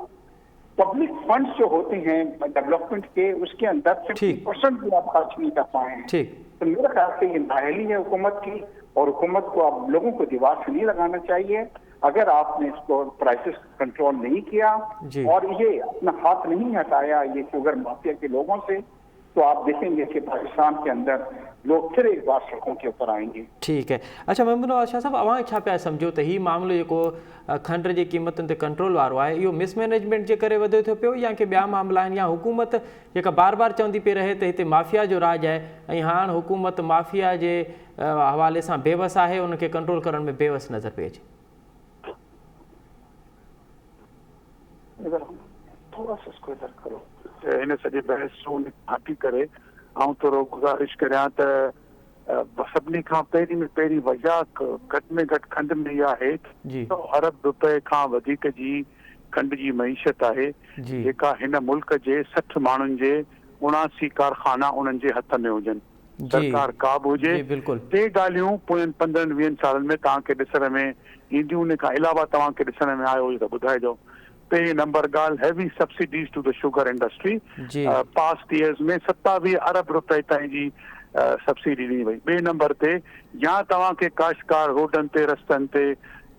पब्लिक फंड्स जो होते हैं डेवलपमेंट के, उसके अंदर 50% भी आप खर्च नहीं कर पाए हैं। तो मेरे ख्याल से ये नाअहली है हुकूमत की, और हुकूमत को अब लोगों को दीवार से नहीं लगाना चाहिए। अगर आपने इसको प्राइसेस कंट्रोल नहीं किया और ये अपना हाथ नहीं हटाया ये शुगर माफिया के लोगों से, तो आप देखेंगे कि पाकिस्तान के अंदर लोग फिर एक बार सड़कों के ऊपर आएंगे। ठीक है। अच्छा महमूद नवाज़ शाह साहब, अवां छा पिया सम्झो त ही मामलो जेको खंड जी क़ीमतुनि ते कंट्रोल वारो आहे, इहो मिसमैनेजमेंट जे करे वधे थो पियो या कि ॿिया मामला आहिनि, या हुकूमत जेका बार बार चवंदी पई रहे त हिते माफ़िया जो राज आहे ऐं हाणे हुकूमत माफ़िया जे हवाले सां बेवस आहे, उनखे कंट्रोल करण में बेवस नज़र पई अचे? थोड़ा सा इसको इधर करो, इन सॼे बहस जो हटी करे ऐं थोरो गुज़ारिश करियां त सभिनी खां पहिरीं में पहिरीं वजह घटि में घटि खंड में इहा आहे त अरब रुपए खां वधीक जी खंड जी मईशत आहे जेका हिन मुल्क जे 60 माण्हुनि जे 79 कारखाना उन्हनि जे हथ में हुजनि, सरकार का बि हुजे। 3 ॻाल्हियूं पोयनि 15-20 सालनि में तव्हांखे ॾिसण में ईंदियूं, उन खां अलावा तव्हांखे ॾिसण में आयो हुजे त ॿुधाइजो। पहिरीं नंबर ॻाल्हि, heavy subsidies to the sugar industry. Past years में 27 अरब रुपए ताईं जी सब्सिडी ॾिनी वई। ॿिए नंबर ते या तव्हांखे काश्तकार रोडनि ते रस्तनि ते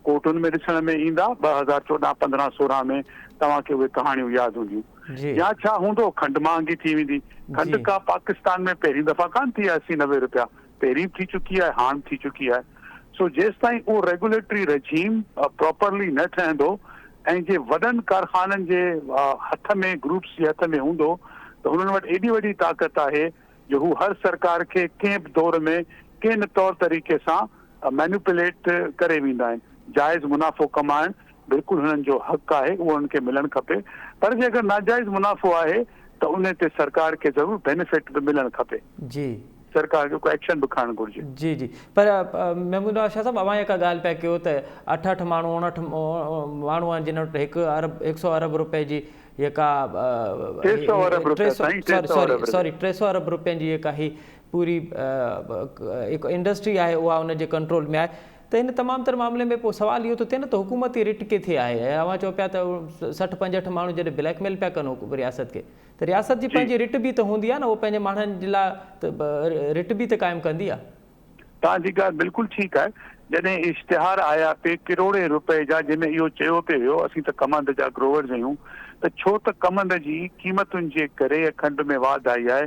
कोर्टुनि में ॾिसण में ईंदा 2014, 15, 16 में तव्हांखे उहे कहाणियूं यादि हूंदियूं। या छा हूंदो, खंड महांगी थी वेंदी। खंड का पाकिस्तान में पहिरीं दफ़ा कान थी आहे 80-90 रुपया, पहिरीं थी चुकी आहे, हाणे थी चुकी आहे। सो जेसि ताईं उहो रेगुलेटरी रजीम प्रॉपरली न ठहंदो ऐं जे वॾनि कारखाननि जे हथ में, ग्रुप्स जे हथ में हूंदो त हुननि वटि एॾी वॾी ताक़त आहे जो हू हर सरकार खे कंहिं बि दौर में कंहिं न तौर तरीक़े सां मैनिपुलेट करे वेंदा आहिनि। जाइज़ मुनाफ़ो कमाइण बिल्कुलु हुननि जो हक़ आहे, उहो हुननि खे मिलणु खपे। पर जे अगरि नाजाइज़ मुनाफ़ो आहे त उन ते सरकार खे ज़रूरु बेनिफिट बि मिलणु खपे। सरकार जो को एक्शन भी खणणु घुरिजे। जी पर महमूद नवाज़ शाह साहब, अवां हिकु ॻाल्हि पिया कयो त 8 माण्हू 59 माण्हू आहिनि जिन वटि 100 अरब रुपए जी जेका 300 अरब रुपया, साईं, 300 अरब रुपया। 300 अरब रुपयनि जी जेका ही पूरी हिकु इंडस्ट्री आहे उहा उनजे कंट्रोल में आहे। त हिन तमामु तर मामले में पोइ सुवाल इहो थो थिए न त हुकूमती रिट किथे आहे? ऐं अव्हां चओ पिया त 60-65 माण्हू जॾहिं ब्लैकमेल पिया कनि रियासत खे, त रियासत जी पंहिंजी रिट बि त हूंदी आहे न, उहो पंहिंजे माण्हुनि जे लाइ त रिट बि त क़ाइमु कंदी आहे। तव्हांजी ॻाल्हि बिल्कुलु ठीकु आहे। जॾहिं इश्तिहार आया पे करोड़े रुपए जा, जंहिंमें इहो चयो पियो असीं त कमंद जा ग्रोवर्स आहियूं, त छो त कमंद जी क़ीमतुनि जे करे खंड में वाध आई आहे,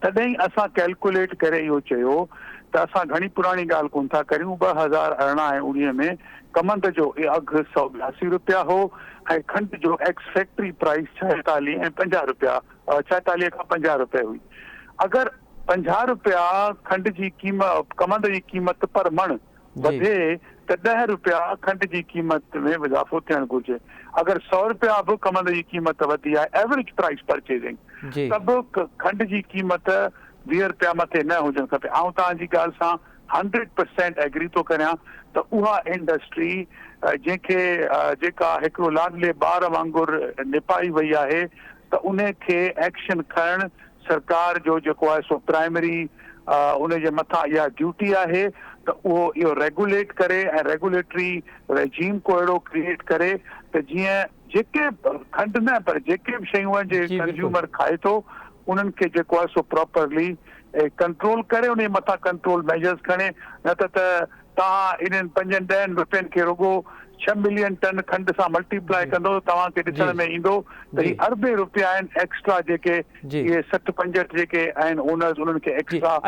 तॾहिं असां कैलकुलेट करे इहो चयो त असां घणी पुराणी ॻाल्हि कोन था करियूं। 2018 ऐं 19 में कमंद जो अघु 182 रुपया हो ऐं खंड जो एक्स फैक्ट्री प्राइस 46 ऐं 50 रुपया, 46 खां 50 रुपए हुई। अगरि 50 रुपया खंड जी क़ीमत, कमंद जी क़ीमत पर मण वधे त 10 रुपया खंड जी क़ीमत में इज़ाफ़ो थियणु घुरिजे। अगरि 100 रुपया बि कमंद जी क़ीमत वधी आहे, एवरेज प्राइस परचेजिंग, त बि खंड जी क़ीमत 20 रुपया मथे न हुजणु खपे। ऐं तव्हांजी ॻाल्हि सां 100% एग्री थो करियां त उहा इंडस्ट्री जंहिंखे जेका हिकिड़ो लाडले ॿार वांगुरु निपाई वई आहे, त उन खे एक्शन खणणु सरकार जो जेको आहे सो प्राइमरी उनजे मथां इहा ड्यूटी आहे त उहो इहो रेगुलेट करे ऐं रेगुलेटरी रेजीम को अहिड़ो क्रिएट करे त जीअं जेके खंड न पर जेके बि शयूं आहिनि जे कंज्यूमर खाए थो उन्हनि खे जेको आहे सो प्रॉपरली कंट्रोल करे, उन मथां कंट्रोल मेजर्स खणे। न त तव्हां इन्हनि 5-10 रुपयनि खे रुगो 6 मिलियन टन खंड सां मल्टीप्लाई कंदो, तव्हांखे ॾिसण में ईंदो त ही अरबे रुपया आहिनि एक्स्ट्रा, जेके इहे 60-65 जेके आहिनि ओनर्स उन्हनि खे एक्स्ट्रा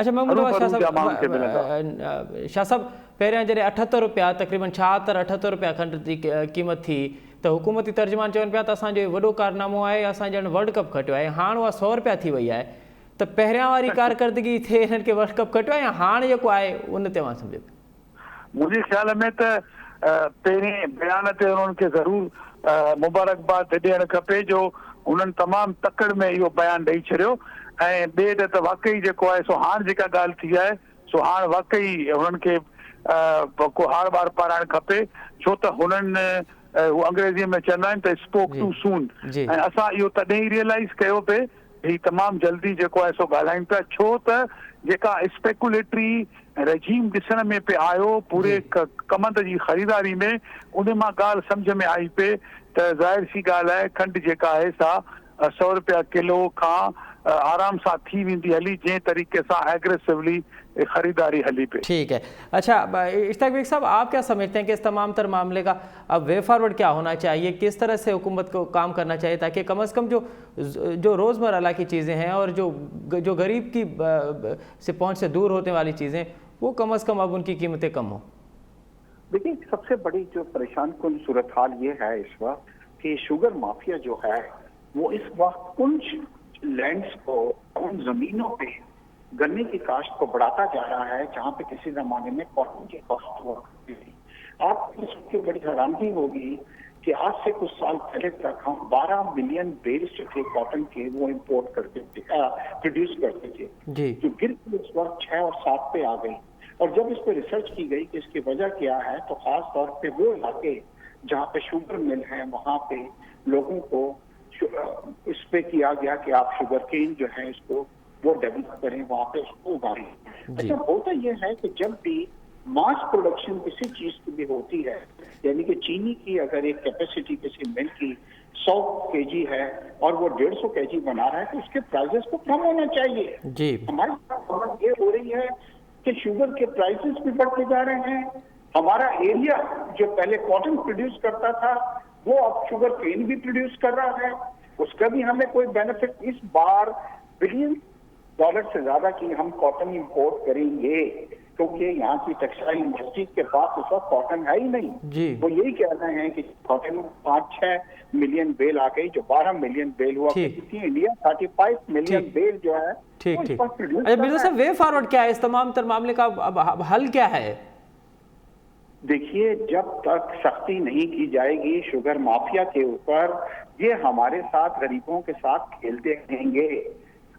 माण्हुनि खे मिलंदा। शाह साहब, पहिरियां जॾहिं 78 रुपया तक़रीबन 76-78 रुपया खंड जी क़ीमत थी त हुकूमती तर्जुमान चवनि पिया त असांजो वॾो कारनामो आहे, असां ॼण वर्ल्ड कप खटियो आहे। हाणे उहा 100 रुपया थी वई आहे, त पहिरियां वारी कारकर्दगी थिए हिननि खे वर्ल्ड कप खटियो आहे या हाणे जेको आहे उन ते मां सम्झो? मुंहिंजे ख़्याल में त पहिरें बयान ते उन्हनि खे ज़रूरु मुबारकबाद ॾियणु खपे जो उन्हनि तमामु तकड़ में इहो बयानु ॾेई छॾियो। ऐं ॿिए त वाकई जेको आहे सो हाणे जेका ॻाल्हि थी आहे सो हाणे वाकई हुननि खे को हार बार पाराइणु खपे, छो त हुननि हू अंग्रेज़ीअ में चवंदा आहिनि त स्पोक टू सून। ऐं असां इहो तॾहिं ई रियलाइज़ कयो पिए ही तमामु जल्दी जेको आहे सो ॻाल्हायूं पिया, छो त जेका स्पेकुलेटरी रेजीम ॾिसण में पे आयो पूरे कमंद जी ख़रीदारी में, उन मां ॻाल्हि सम्झ में आई पे त ज़ाहिर सी ॻाल्हि आहे खंड जेका आहे सा 100 रुपया किलो खां आराम सां थी वेंदी हली, जंहिं तरीके से एग्रेसिवली खरीदारी हली पे। ठीक है। अच्छा इश्ताक बेग साहब, आप क्या समझते हैं कि इस तमाम तर मामले का अब वे फॉरवर्ड क्या होना चाहिए, किस तरह से हुकूमत को काम करना चाहिए ताकि कम से कम जो रोज़मर्रा की चीज़ें हैं और जो गरीब की से पहुंच से दूर होने वाली चीज़ें वो कम से कम अब उनकी कीमतें कम हो? देखिए, सबसे बड़ी जो परेशान कुन सूरत हाल ये है इस वक्त कि शुगर माफिया जो है वो इस वक्त कुछ लैंड्स को, उन जमीनों पे गन्ने की काश्त को बढ़ाता जा रहा है जहाँ पे किसी जमाने में कॉटन की काश्त हुआ करती थी। आपको इसकी बड़ी हैरानगी होगी कि आज से कुछ साल पहले तक हम 12 मिलियन बेल्स जो थे कॉटन के वो इम्पोर्ट करते थे, प्रोड्यूस करते थे, जो गिर के इस वक्त 6 और 7 पे आ गई। और जब इस पे रिसर्च की गई कि इसकी वजह क्या है, तो खास तौर पे वो इलाके जहाँ पे शुगर मिल है वहाँ पे लोगों को इस पे किया गया कि आप शुगर केन जो है इसको वो डेवलप करें, वहाँ पे उसको उगाएं। अच्छा, होता यह है कि जब भी मास प्रोडक्शन किसी चीज की भी होती है, यानी कि चीनी की अगर एक कैपेसिटी किसी मिल की 100 केजी है और वो 150 केजी बना रहा है तो उसके प्राइसेस को कम होना चाहिए जी। हमारे साथ ये हो रही है कि शुगर के प्राइसेस भी बढ़ते जा रहे हैं। हमारा एरिया जो पहले कॉटन प्रोड्यूस करता था वो अब शुगर केन भी प्रोड्यूस कर रहा है, उसका भी हमें कोई बेनिफिट। इस बार $1 बिलियन से ज्यादा की हम कॉटन इंपोर्ट करेंगे क्योंकि यहाँ की टेक्सटाइल इंडस्ट्री के पास उस वक्त कॉटन है ही नहीं। वो यही कह रहे हैं कि कॉटन 5-6 मिलियन बेल आ गई, जो 12 मिलियन बेल हुआ करती इंडिया 35 मिलियन बेल जो है। ठीक। अच्छा बिल्कुल सर, वे फॉरवर्ड क्या है इस तमाम तर मामले का, अब हल क्या है? देखिए, जब तक सख्ती नहीं की जाएगी शुगर माफिया के ऊपर, ये हमारे साथ गरीबों के साथ खेलते रहेंगे।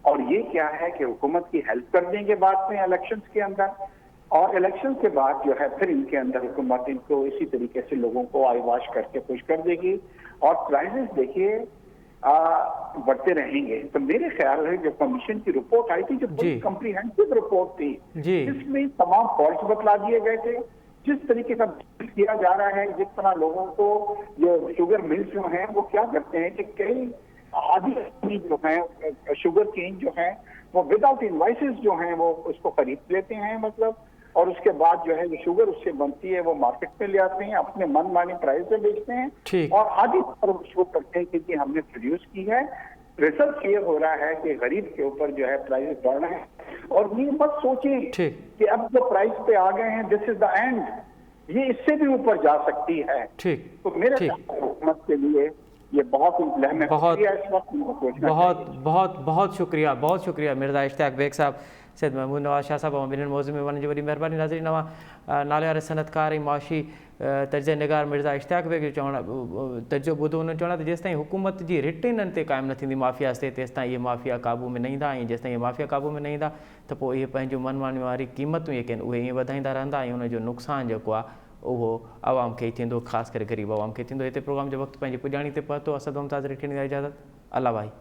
और ये क्या है कि हुकूमत की हेल्प कर देंगे बाद में इलेक्शंस के अंदर, और इलेक्शन के बाद जो है फिर इनके अंदर हुकूमत इनको इसी तरीके से लोगों को आईवाश करके पुश कर देगी। और प्राइसेस देखिए, बढ़ते रहेंगे। तो मेरे ख्याल है जो कमीशन की रिपोर्ट आई थी, जो पूरी कम्प्रीहेंसिव रिपोर्ट थी, इसमें तमाम फॉल्ट बतला दिए गए थे। जिस तरीके का किया जा रहा है, जिस तरह लोगों को जो शुगर मिल्स जो हैं वो क्या करते हैं कि कई आदि जो है शुगर केन जो है वो विदाउट इनवाइसेस जो हैं वो उसको खरीद लेते हैं, मतलब, और उसके बाद जो है जो शुगर उससे बनती है वो मार्केट में ले आते हैं, अपने मन मानी प्राइस से बेचते हैं और आदि शो करते हैं कि हमने प्रोड्यूस की है। रिजल्ट ये हो रहा है कि गरीब के ऊपर जो है प्राइस बढ़ रहे हैं, और ये मत सोचें कि अब जो प्राइस पे आ गए हैं दिस इज द एंड, ये इससे भी ऊपर जा सकती है। तो मेरे हुकूमत के लिए ये बहुत बहुत शुक्रिया मिर्ज़ा इश्तियाक बेग साहब, सैयद महमूद नवाज शाह साहब ऐं ॿिन्हिनि मौज़ूअ में वञण जी वॾी महिरबानी। नाज़रीन, नवां नाले वारे सनतकार ऐं मुआशी तर्ज निगार मिर्ज़ा इश्तियाक बेग जो चवणु तर्जो ॿुधो, हुन चवणु त जेसिताईं हुकूमत जी रिटेननि ते क़ाइमु न थींदी माफ़िया ते, तेसिताईं इहे माफ़िया क़ाबू में न ईंदा, ऐं जेसिताईं इहे माफ़िया क़ाबू में न ईंदा त पोइ इहे पंहिंजूं मनमानी वारी क़ीमतूं जेके आहिनि उहे ईअं वधाईंदा रहंदा, ऐं उनजो नुक़सानु जेको आहे उहो आवाम खे ई थींदो, ख़ासि करे ग़रीब आवाम खे थींदो। हिते प्रोग्राम जो वक़्तु पंहिंजी पुॼाणी ते पहुतो। असद मुमताज़ रिठी ॾींदा इजाज़त। अल्लाह भाई।